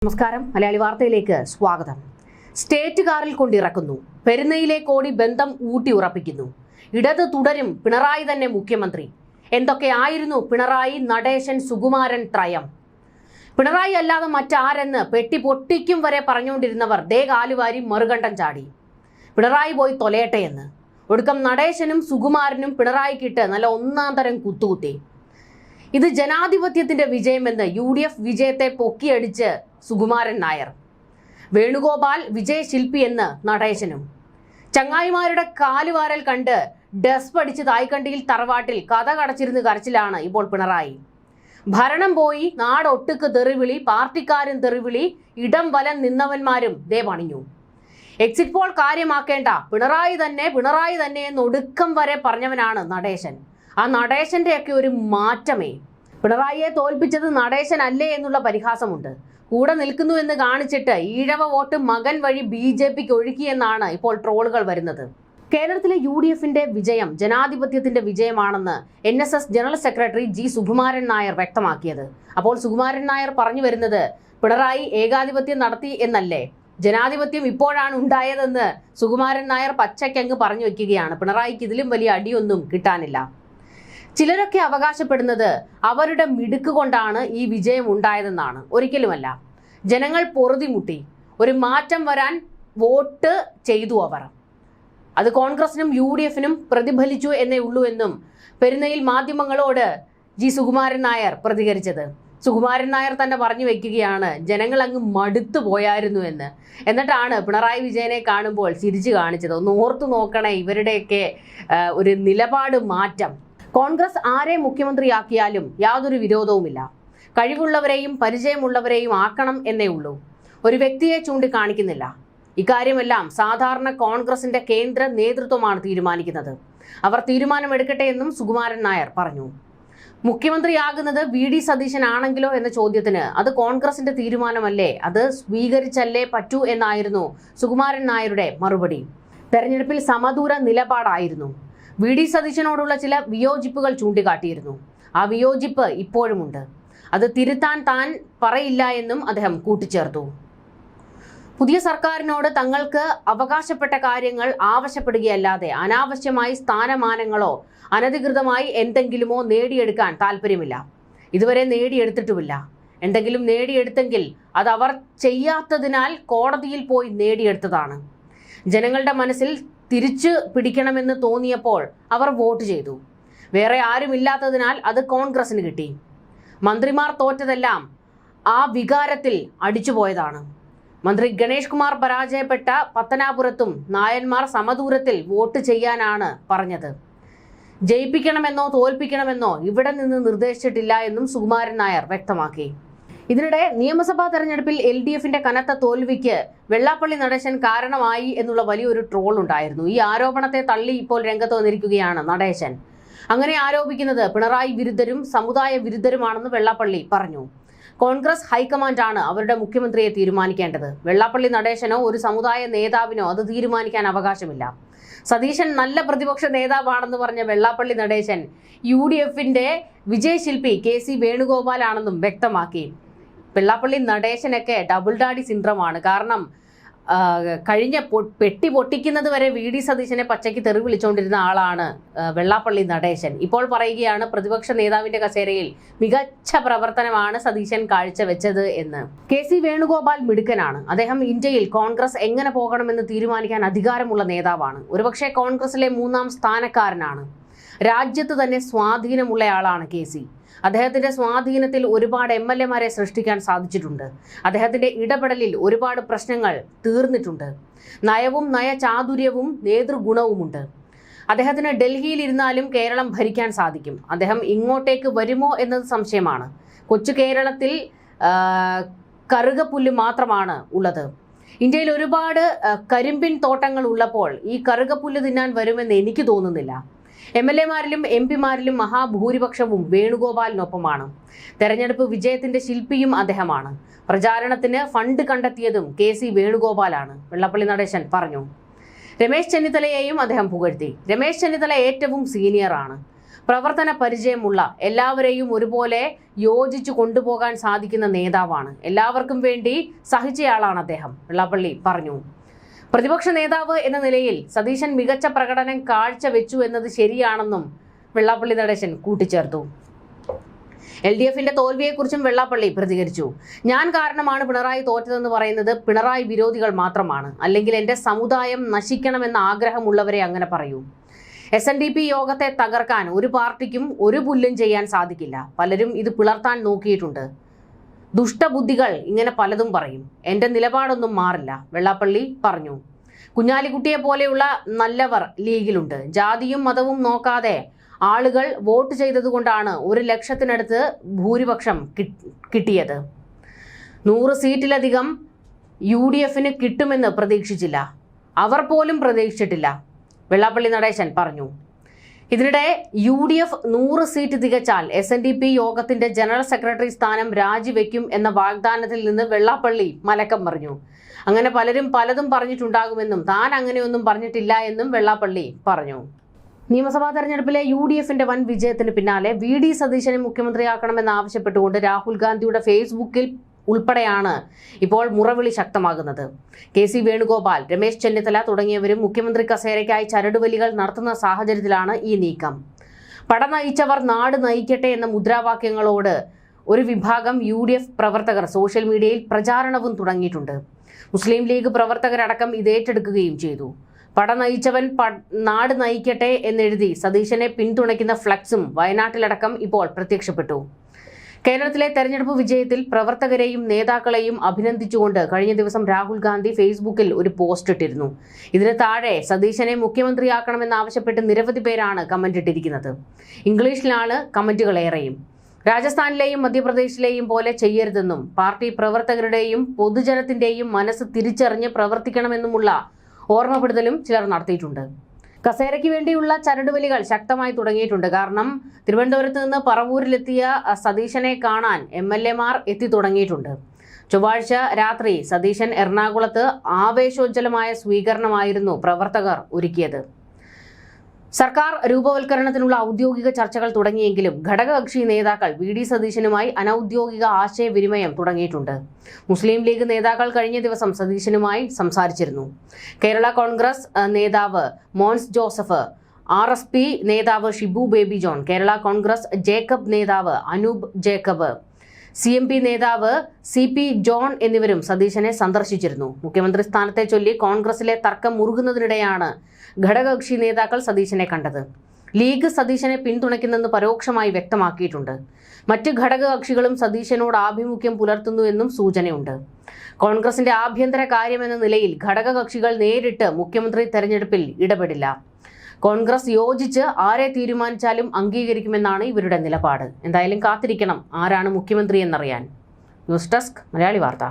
നമസ്കാരം. മലയാളി വാർത്തയിലേക്ക് സ്വാഗതം. സ്റ്റേറ്റ് കാറിൽ കൊണ്ടിറക്കുന്നു, പെരുന്നയിലെ കോടി ബന്ധം ഊട്ടി ഉറപ്പിക്കുന്നു, ഇടത് തുടരും, പിണറായി തന്നെ മുഖ്യമന്ത്രി. എന്തൊക്കെയായിരുന്നു പിണറായി, നടേശൻ, സുകുമാരൻ ത്രയം? പിണറായി അല്ലാതെ മറ്റാരെന്ന് പെട്ടി പൊട്ടിക്കും വരെ പറഞ്ഞുകൊണ്ടിരുന്നവർ ദേ കാലുവാരി മറുകണ്ഠം ചാടി. പിണറായി പോയി തൊലയട്ടെ എന്ന്. ഒടുക്കം നടേശനും സുകുമാരനും പിണറായിക്കിട്ട് നല്ല ഒന്നാം തരം കുത്തുകുത്തി. ഇത് ജനാധിപത്യത്തിന്റെ വിജയമെന്ന് UDF വിജയത്തെ പൊക്കിയടിച്ച് സുകുമാരൻ നായർ. വേണുഗോപാൽ വിജയശില്പി എന്ന് നടേശനും. ചങ്ങായിമാരുടെ കാലുവാരൽ കണ്ട് ഡസ് പഠിച്ച് തായ്ക്കണ്ടിയിൽ തറവാട്ടിൽ കഥ കടച്ചിരുന്ന് കരച്ചിലാണ് ഇപ്പോൾ പിണറായി. ഭരണം പോയി, നാടൊട്ടുക്ക് തെറിവിളി, പാർട്ടിക്കാരും തെറിവിളി, ഇടം വലം നിന്നവന്മാരും ദേ പണിഞ്ഞു. എക്സിറ്റ് പോൾ കാര്യമാക്കേണ്ട, പിണറായി തന്നെ എന്ന് ഒടുക്കം വരെ പറഞ്ഞവനാണ് നടേശൻ. ആ നടേശന്റെയൊക്കെ ഒരു മാറ്റമേ. പിണറായിയെ തോൽപ്പിച്ചത് നടേശൻ അല്ലേ എന്നുള്ള പരിഹാസമുണ്ട്. കൂടെ നിൽക്കുന്നു എന്ന് കാണിച്ചിട്ട് ഈഴവ വോട്ട് മകൻ വഴി BJPക്ക് ഒഴുക്കിയെന്നാണ് ഇപ്പോൾ ട്രോളുകൾ വരുന്നത്. കേരളത്തിലെ UDFന്റെ വിജയം ജനാധിപത്യത്തിന്റെ വിജയമാണെന്ന് NSS general secretary G Sukumaran Nair വ്യക്തമാക്കിയത്. അപ്പോൾ സുകുമാരൻ നായർ പറഞ്ഞു വരുന്നത് പിണറായി ഏകാധിപത്യം നടത്തി എന്നല്ലേ? ജനാധിപത്യം ഇപ്പോഴാണ് ഉണ്ടായതെന്ന് സുകുമാരൻ നായർ പച്ചയ്ക്കങ്ങ് പറഞ്ഞു വെക്കുകയാണ്. പിണറായിക്ക് ഇതിലും വലിയ അടിയൊന്നും കിട്ടാനില്ല. ചിലരൊക്കെ അവകാശപ്പെടുന്നത് അവരുടെ മിടുക്ക് കൊണ്ടാണ് ഈ വിജയം ഉണ്ടായതെന്നാണ്. ഒരിക്കലുമല്ല. ജനങ്ങൾ പൊറുതിമുട്ടി, ഒരു മാറ്റം വരാൻ വോട്ട് ചെയ്തു അവർ. അത് കോൺഗ്രസിനും UDFനും പ്രതിഫലിച്ചു എന്നേ ഉള്ളൂ എന്നും പെരുന്നയിൽ മാധ്യമങ്ങളോട് G സുകുമാരൻ നായർ പ്രതികരിച്ചത്. സുകുമാരൻ നായർ തന്നെ പറഞ്ഞു വെക്കുകയാണ് ജനങ്ങൾ അങ്ങ് മടുത്തു പോയായിരുന്നു എന്ന്. എന്നിട്ടാണ് പിണറായി വിജയനെ കാണുമ്പോൾ ചിരിച്ചു കാണിച്ചത്. ഒന്ന് ഓർത്തു നോക്കണേ ഇവരുടെയൊക്കെ ഒരു നിലപാട് മാറ്റം. കോൺഗ്രസ് ആരെ മുഖ്യമന്ത്രിയാക്കിയാലും യാതൊരു വിരോധവുമില്ല. കഴിവുള്ളവരെയും പരിചയമുള്ളവരെയും ആക്കണം എന്നേ ഉള്ളൂ. ഒരു വ്യക്തിയെ ചൂണ്ടിക്കാണിക്കുന്നില്ല. ഇക്കാര്യമെല്ലാം സാധാരണ കോൺഗ്രസിന്റെ കേന്ദ്ര നേതൃത്വമാണ് തീരുമാനിക്കുന്നത്. അവർ തീരുമാനമെടുക്കട്ടെ എന്നും സുകുമാരൻ നായർ പറഞ്ഞു. മുഖ്യമന്ത്രിയാകുന്നത് VD സതീശൻ ആണെങ്കിലോ എന്ന ചോദ്യത്തിന് അത് കോൺഗ്രസിന്റെ തീരുമാനമല്ലേ, അത് സ്വീകരിച്ചല്ലേ പറ്റൂ എന്നായിരുന്നു സുകുമാരൻ നായരുടെ മറുപടി. തെരഞ്ഞെടുപ്പിൽ സമദൂര നിലപാടായിരുന്നു. VD സതീശനോടുള്ള ചില വിയോജിപ്പുകൾ ചൂണ്ടിക്കാട്ടിയിരുന്നു. ആ വിയോജിപ്പ് ഇപ്പോഴുമുണ്ട്. അത് തിരുത്താൻ താൻ പറയില്ല എന്നും അദ്ദേഹം കൂട്ടിച്ചേർത്തു. പുതിയ സർക്കാരിനോട് തങ്ങൾക്ക് അവകാശപ്പെട്ട കാര്യങ്ങൾ ആവശ്യപ്പെടുകയല്ലാതെ അനാവശ്യമായി സ്ഥാനമാനങ്ങളോ അനധികൃതമായി എന്തെങ്കിലുമോ നേടിയെടുക്കാൻ താല്പര്യമില്ല. ഇതുവരെ നേടിയെടുത്തിട്ടുമില്ല. എന്തെങ്കിലും നേടിയെടുത്തെങ്കിൽ അത് അവർ ചെയ്യാത്തതിനാൽ കോടതിയിൽ പോയി നേടിയെടുത്തതാണ്. ജനങ്ങളുടെ മനസ്സിൽ തിരിച്ചു പിടിക്കണമെന്ന് തോന്നിയപ്പോൾ അവർ വോട്ട് ചെയ്തു. വേറെ ആരുമില്ലാത്തതിനാൽ അത് കോൺഗ്രസിന് കിട്ടി. മന്ത്രിമാർ തോറ്റതെല്ലാം ആ വികാരത്തിൽ അടിച്ചുപോയതാണ്. മന്ത്രി ഗണേഷ് കുമാർ പരാജയപ്പെട്ട പത്തനാപുരത്തും നായന്മാർ സമദൂരത്തിൽ വോട്ട് ചെയ്യാനാണ് പറഞ്ഞത്. ജയിപ്പിക്കണമെന്നോ തോൽപ്പിക്കണമെന്നോ ഇവിടെ നിന്ന് നിർദ്ദേശിച്ചിട്ടില്ല എന്നും സുകുമാരൻ നായർ വ്യക്തമാക്കി. ഇതിനിടെ നിയമസഭാ തെരഞ്ഞെടുപ്പിൽ LDFന്റെ കനത്ത തോൽവിക്ക് വെള്ളാപ്പള്ളി നടേശൻ കാരണമായി എന്നുള്ള വലിയൊരു ട്രോൾ ഉണ്ടായിരുന്നു. ഈ ആരോപണത്തെ തള്ളി ഇപ്പോൾ രംഗത്ത് വന്നിരിക്കുകയാണ് നടേശൻ. അങ്ങനെ ആരോപിക്കുന്നത് പിണറായി വിരുദ്ധരും സമുദായ വിരുദ്ധരുമാണെന്ന് വെള്ളാപ്പള്ളി പറഞ്ഞു. കോൺഗ്രസ് ഹൈക്കമാൻഡാണ് അവരുടെ മുഖ്യമന്ത്രിയെ തീരുമാനിക്കേണ്ടത്. വെള്ളാപ്പള്ളി നടേശനോ ഒരു സമുദായ നേതാവിനോ അത് തീരുമാനിക്കാൻ അവകാശമില്ല. സതീശൻ നല്ല പ്രതിപക്ഷ നേതാവാണെന്ന് പറഞ്ഞ വെള്ളാപ്പള്ളി നടേശൻ UDFന്റെ വിജയശില്പി KC വേണുഗോപാൽ ആണെന്നും വ്യക്തമാക്കി. വെള്ളാപ്പള്ളി നടേശനൊക്കെ ഡബിൾ ഡാഡി സിൻഡ്രോമാണ്. കാരണം കഴിഞ്ഞ പെട്ടി പൊട്ടിക്കുന്നത് വരെ VD സതീശനെ പച്ചയ്ക്ക് തെറി വിളിച്ചുകൊണ്ടിരുന്ന ആളാണ് വെള്ളാപ്പള്ളി നടേശൻ. ഇപ്പോൾ പറയുകയാണ് പ്രതിപക്ഷ നേതാവിന്റെ കസേരയിൽ മികച്ച പ്രവർത്തനമാണ് സതീശൻ കാഴ്ചവെച്ചത് എന്ന്. KC വേണുഗോപാൽ മിടുക്കനാണ്. അദ്ദേഹം ഇന്ത്യയിൽ കോൺഗ്രസ് എങ്ങനെ പോകണമെന്ന് തീരുമാനിക്കാൻ അധികാരമുള്ള നേതാവാണ്. ഒരുപക്ഷെ കോൺഗ്രസിലെ 3ാം സ്ഥാനക്കാരനാണ്. രാജ്യത്ത് തന്നെ സ്വാധീനമുള്ളയാളാണ് KC. അദ്ദേഹത്തിന്റെ സ്വാധീനത്തിൽ ഒരുപാട് MLAമാരെ സൃഷ്ടിക്കാൻ സാധിച്ചിട്ടുണ്ട്. അദ്ദേഹത്തിന്റെ ഇടപെടലിൽ ഒരുപാട് പ്രശ്നങ്ങൾ തീർന്നിട്ടുണ്ട്. നയവും നയചാതുര്യവും നേതൃഗുണവുമുണ്ട്. അദ്ദേഹത്തിന് ഡൽഹിയിൽ ഇരുന്നാലും കേരളം ഭരിക്കാൻ സാധിക്കും. അദ്ദേഹം ഇങ്ങോട്ടേക്ക് വരുമോ എന്നത് സംശയമാണ്. കൊച്ചു കേരളത്തിൽ കറുകപ്പുല്ല് മാത്രമാണ് ഉള്ളത്. ഇന്ത്യയിൽ ഒരുപാട് കരിമ്പിൻ തോട്ടങ്ങൾ ഉള്ളപ്പോൾ ഈ കറുകപ്പുല്ല് തിന്നാൻ വരുമെന്ന് എനിക്ക് തോന്നുന്നില്ല. MLAമാരിലും MP മാരിലും മഹാഭൂരിപക്ഷവും വേണുഗോപാലിനൊപ്പമാണ്. തെരഞ്ഞെടുപ്പ് വിജയത്തിന്റെ ശില്പിയും അദ്ദേഹമാണ്. പ്രചാരണത്തിന് ഫണ്ട് കണ്ടെത്തിയതും KC വേണുഗോപാലാണ്, വെള്ളാപ്പള്ളി നടേശൻ പറഞ്ഞു. രമേശ് ചെന്നിത്തലയെയും അദ്ദേഹം പുകഴ്ത്തി. രമേശ് ചെന്നിത്തല ഏറ്റവും സീനിയറാണ്. പ്രവർത്തന പരിചയമുള്ള, എല്ലാവരെയും ഒരുപോലെ യോജിച്ചു കൊണ്ടുപോകാൻ സാധിക്കുന്ന നേതാവാണ്. എല്ലാവർക്കും വേണ്ടി സഹിച്ചയാളാണ് അദ്ദേഹം, വെള്ളാപ്പള്ളി പറഞ്ഞു. പ്രതിപക്ഷ നേതാവ് എന്ന നിലയിൽ സതീശൻ മികച്ച പ്രകടനം കാഴ്ചവെച്ചു എന്നത് ശരിയാണെന്നും വെള്ളാപ്പള്ളി നടേശൻ കൂട്ടിച്ചേർത്തു. LDFന്റെ തോൽവിയെക്കുറിച്ചും വെള്ളാപ്പള്ളി പ്രതികരിച്ചു. ഞാൻ കാരണമാണ് പിണറായി തോറ്റതെന്ന് പറയുന്നത് പിണറായി വിരോധികൾ മാത്രമാണ്. അല്ലെങ്കിൽ എൻ്റെ സമുദായം നശിക്കണമെന്ന ആഗ്രഹമുള്ളവരെ അങ്ങനെ പറയൂ. SNDP യോഗത്തെ തകർക്കാൻ ഒരു പാർട്ടിക്കും ഒരു പുല്ലും ചെയ്യാൻ സാധിക്കില്ല. പലരും ഇത് പിളർത്താൻ നോക്കിയിട്ടുണ്ട്. ദുഷ്ടബുദ്ധികൾ ഇങ്ങനെ പലതും പറയും. എൻ്റെ നിലപാടൊന്നും മാറില്ല, വെള്ളാപ്പള്ളി പറഞ്ഞു. കുഞ്ഞാലിക്കുട്ടിയെ പോലെയുള്ള നല്ലവർ ലീഗിലുണ്ട്. ജാതിയും മതവും നോക്കാതെ ആളുകൾ വോട്ട് ചെയ്തതുകൊണ്ടാണ് 1 ലക്ഷത്തിനടുത്ത് ഭൂരിപക്ഷം കിട്ടിയത്. 100 സീറ്റിലധികം UDFന് കിട്ടുമെന്ന് പ്രതീക്ഷിച്ചില്ല. അവർ പോലും പ്രതീക്ഷിച്ചിട്ടില്ല, വെള്ളാപ്പള്ളി നടേശൻ പറഞ്ഞു. ഇതിനിടെ UDF 100 സീറ്റ് തികച്ചാൽ SNDP യോഗത്തിന്റെ ജനറൽ സെക്രട്ടറി സ്ഥാനം രാജിവെക്കും എന്ന വാഗ്ദാനത്തിൽ നിന്ന് വെള്ളാപ്പള്ളി മലക്കം പറഞ്ഞു. അങ്ങനെ പലരും പലതും പറഞ്ഞിട്ടുണ്ടാകുമെന്നും താൻ അങ്ങനെയൊന്നും പറഞ്ഞിട്ടില്ല എന്നും വെള്ളാപ്പള്ളി പറഞ്ഞു. നിയമസഭാ തെരഞ്ഞെടുപ്പിലെ UDFന്റെ വൻ വിജയത്തിന് പിന്നാലെ VD സതീശനെ മുഖ്യമന്ത്രിയാക്കണമെന്ന് ആവശ്യപ്പെട്ടുകൊണ്ട് രാഹുൽ ഗാന്ധിയുടെ ഫേസ്ബുക്കിൽ ഉൾപ്പെടെയാണ് ഇപ്പോൾ മുറവിളി ശക്തമാകുന്നത്. KC വേണുഗോപാൽ, രമേശ് ചെന്നിത്തല തുടങ്ങിയവരും മുഖ്യമന്ത്രി കസേരയ്ക്കായി ചരടുവലികൾ നടത്തുന്ന സാഹചര്യത്തിലാണ് ഈ നീക്കം. പട നയിച്ചവർ നാട് നയിക്കട്ടെ എന്ന മുദ്രാവാക്യങ്ങളോട് ഒരു വിഭാഗം UDF പ്രവർത്തകർ സോഷ്യൽ മീഡിയയിൽ പ്രചാരണവും തുടങ്ങിയിട്ടുണ്ട്. മുസ്ലിം ലീഗ് പ്രവർത്തകരടക്കം ഇത് ഏറ്റെടുക്കുകയും ചെയ്തു. പട നയിച്ചവൻ നാട് നയിക്കട്ടെ എന്നെഴുതി സതീശനെ പിന്തുണയ്ക്കുന്ന ഫ്ലക്സും വയനാട്ടിലടക്കം ഇപ്പോൾ പ്രത്യക്ഷപ്പെട്ടു. കേരളത്തിലെ തെരഞ്ഞെടുപ്പ് വിജയത്തിൽ പ്രവർത്തകരെയും നേതാക്കളെയും അഭിനന്ദിച്ചുകൊണ്ട് കഴിഞ്ഞ ദിവസം രാഹുൽ ഗാന്ധി ഫേസ്ബുക്കിൽ ഒരു പോസ്റ്റ് ഇട്ടിരുന്നു. ഇതിന് താഴെ സതീശനെ മുഖ്യമന്ത്രിയാക്കണമെന്നാവശ്യപ്പെട്ട് നിരവധി പേരാണ് കമന്റ് ഇട്ടിരിക്കുന്നത്. ഇംഗ്ലീഷിലാണ് കമന്റുകൾ ഏറെയും. രാജസ്ഥാനിലെയും മധ്യപ്രദേശിലെയും പോലെ ചെയ്യരുതെന്നും പാർട്ടി പ്രവർത്തകരുടെയും പൊതുജനത്തിന്റെയും മനസ്സ് തിരിച്ചറിഞ്ഞ് പ്രവർത്തിക്കണമെന്നുമുള്ള ഓർമ്മപ്പെടുത്തലും ചിലർ നടത്തിയിട്ടുണ്ട്. കസേരയ്ക്ക് വേണ്ടിയുള്ള ചരടുവലികൾ ശക്തമായി തുടങ്ങിയിട്ടുണ്ട്. കാരണം തിരുവനന്തപുരത്ത് നിന്ന് പറവൂരിലെത്തിയ സതീശനെ കാണാൻ MLA-മാർ എത്തി തുടങ്ങിയിട്ടുണ്ട്. ചൊവ്വാഴ്ച രാത്രി സതീശൻ എറണാകുളത്ത് ആവേശോജ്വലമായ സ്വീകരണമായിരുന്നു പ്രവർത്തകർ ഒരുക്കിയത്. സർക്കാർ രൂപവൽക്കരണത്തിനുള്ള ഔദ്യോഗിക ചർച്ചകൾ തുടങ്ങിയെങ്കിലും ഘടകകക്ഷി നേതാക്കൾ VD സതീശനുമായി അനൌദ്യോഗിക ആശയവിനിമയം തുടങ്ങിയിട്ടുണ്ട്. മുസ്ലിം ലീഗ് നേതാക്കൾ കഴിഞ്ഞ ദിവസം സതീശനുമായി സംസാരിച്ചിരുന്നു. കേരള കോൺഗ്രസ് നേതാവ് മോൻസ് ജോസഫ്, RSP നേതാവ് Shibu baby John, Kerala Congress Jacob നേതാവ് അനൂപ് ജേക്കബ്, CMP നേതാവ് CP ജോൺ എന്നിവരും സതീശനെ സന്ദർശിച്ചിരുന്നു. മുഖ്യമന്ത്രി സ്ഥാനത്തെ ചൊല്ലി കോൺഗ്രസിലെ തർക്കം മുറുകുന്നതിനിടെയാണ് ഘടകകക്ഷി നേതാക്കൾ സതീശനെ കണ്ടത്. ലീഗ് സതീശനെ പിന്തുണയ്ക്കുന്നെന്ന് പരോക്ഷമായി വ്യക്തമാക്കിയിട്ടുണ്ട്. മറ്റ് ഘടകകക്ഷികളും സതീശനോട് ആഭിമുഖ്യം പുലർത്തുന്നു എന്നും സൂചനയുണ്ട്. കോൺഗ്രസിന്റെ ആഭ്യന്തര കാര്യമെന്ന നിലയിൽ ഘടകകക്ഷികൾ നേരിട്ട് മുഖ്യമന്ത്രി തെരഞ്ഞെടുപ്പിൽ ഇടപെടില്ല. കോൺഗ്രസ് യോജിച്ച് ആരെ തീരുമാനിച്ചാലും അംഗീകരിക്കുമെന്നാണ് ഇവരുടെ നിലപാട്. എന്തായാലും കാത്തിരിക്കണം ആരാണ് മുഖ്യമന്ത്രി എന്നറിയാൻ. ന്യൂസ് ഡെസ്ക് മലയാളി വാർത്ത.